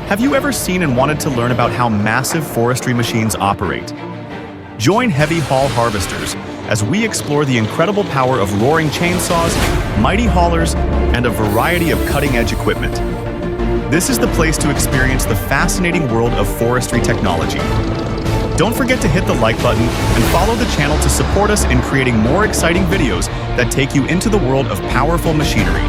Have you ever seen and wanted to learn about how massive forestry machines operate? Join heavy haul harvesters as we explore the incredible power of roaring chainsaws, mighty haulers, and a variety of cutting-edge equipment. This is the place to experience the fascinating world of forestry technology. Don't forget to hit the like button and follow the channel to support us in creating more exciting videos that take you into the world of powerful machinery.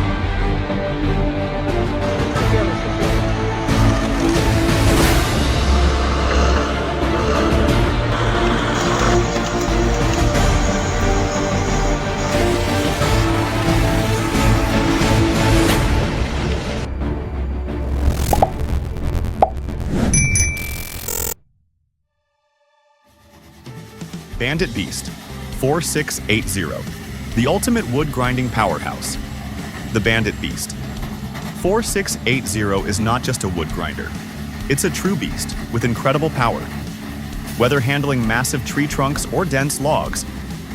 Bandit Beast 4680, the ultimate wood grinding powerhouse. The Bandit Beast 4680 is not just a wood grinder. It's a true beast with incredible power. Whether handling massive tree trunks or dense logs,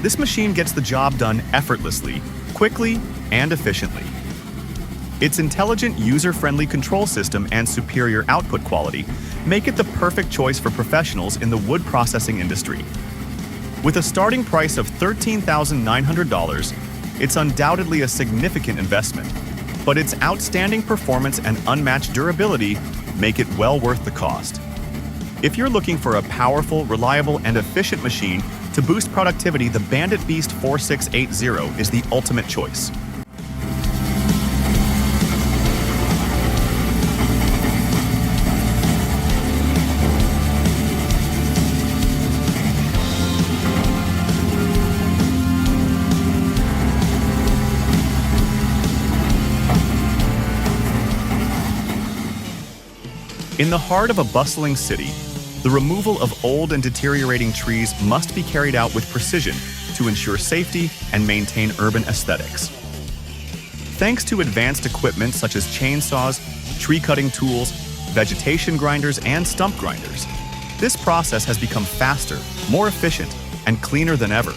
this machine gets the job done effortlessly, quickly, and efficiently. Its intelligent, user-friendly control system and superior output quality make it the perfect choice for professionals in the wood processing industry. With a starting price of $13,900, it's undoubtedly a significant investment, but its outstanding performance and unmatched durability make it well worth the cost. If you're looking for a powerful, reliable, and efficient machine to boost productivity, the Bandit Beast 4680 is the ultimate choice. In the heart of a bustling city, the removal of old and deteriorating trees must be carried out with precision to ensure safety and maintain urban aesthetics. Thanks to advanced equipment such as chainsaws, tree-cutting tools, vegetation grinders, and stump grinders, this process has become faster, more efficient, and cleaner than ever.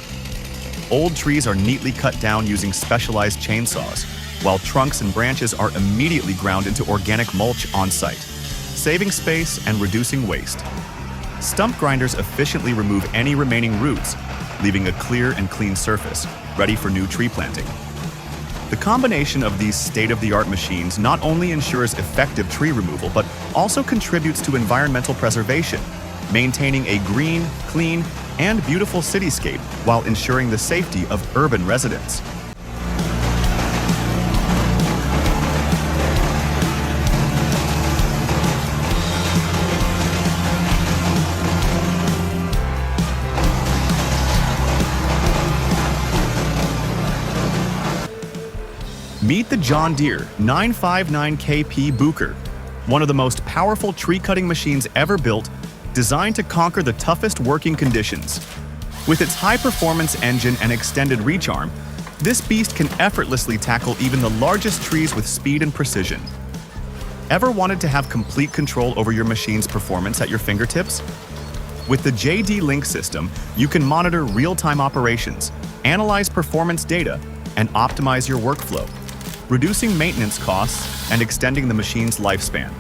Old trees are neatly cut down using specialized chainsaws, while trunks and branches are immediately ground into organic mulch on-site, saving space and reducing waste. Stump grinders efficiently remove any remaining roots, leaving a clear and clean surface, ready for new tree planting. The combination of these state-of-the-art machines not only ensures effective tree removal, but also contributes to environmental preservation, maintaining a green, clean, and beautiful cityscape while ensuring the safety of urban residents. Meet the John Deere 959KP Booker, one of the most powerful tree-cutting machines ever built, designed to conquer the toughest working conditions. With its high-performance engine and extended reach arm, this beast can effortlessly tackle even the largest trees with speed and precision. Ever wanted to have complete control over your machine's performance at your fingertips? With the JD Link system, you can monitor real-time operations, analyze performance data, and optimize your workflow, reducing maintenance costs and extending the machine's lifespan.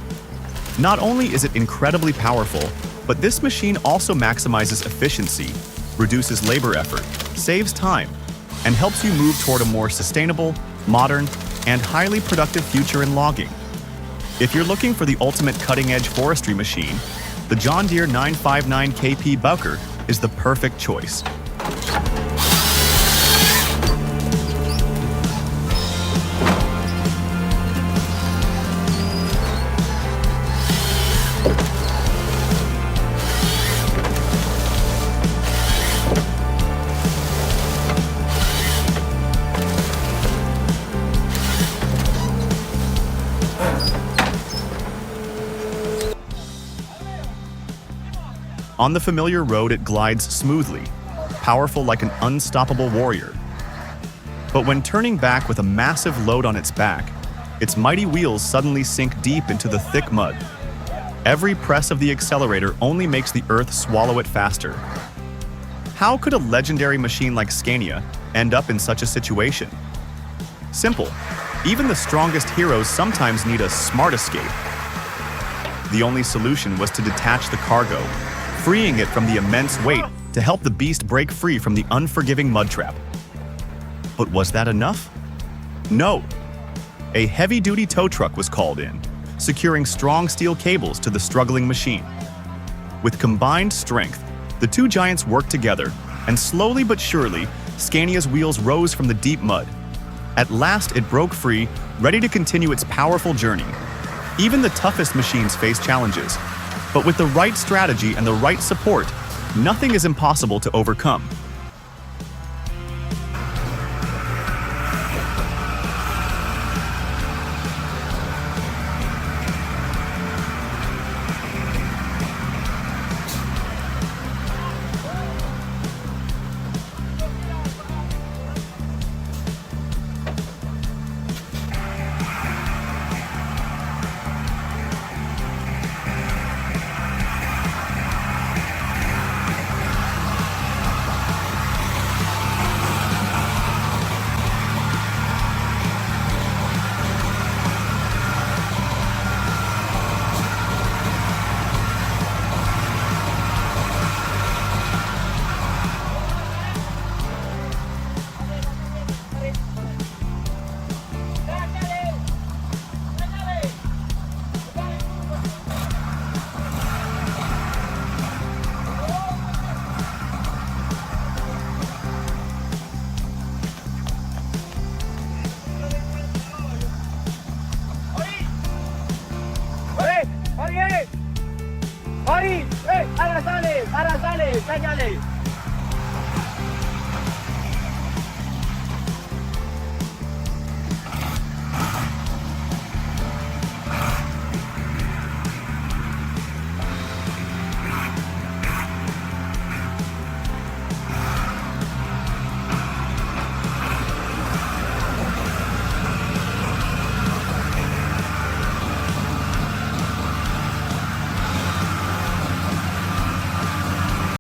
Not only is it incredibly powerful, but this machine also maximizes efficiency, reduces labor effort, saves time, and helps you move toward a more sustainable, modern, and highly productive future in logging. If you're looking for the ultimate cutting-edge forestry machine, the John Deere 959KP Booker is the perfect choice. On the familiar road, it glides smoothly, powerful like an unstoppable warrior. But when turning back with a massive load on its back, its mighty wheels suddenly sink deep into the thick mud. Every press of the accelerator only makes the earth swallow it faster. How could a legendary machine like Scania end up in such a situation? Simple. Even the strongest heroes sometimes need a smart escape. The only solution was to detach the cargo, freeing it from the immense weight to help the beast break free from the unforgiving mud trap. But was that enough? No. A heavy-duty tow truck was called in, securing strong steel cables to the struggling machine. With combined strength, the two giants worked together, and slowly but surely, Scania's wheels rose from the deep mud. At last, it broke free, ready to continue its powerful journey. Even the toughest machines face challenges, but with the right strategy and the right support, nothing is impossible to overcome. Mari! Arasale! Arasale! Sáñale!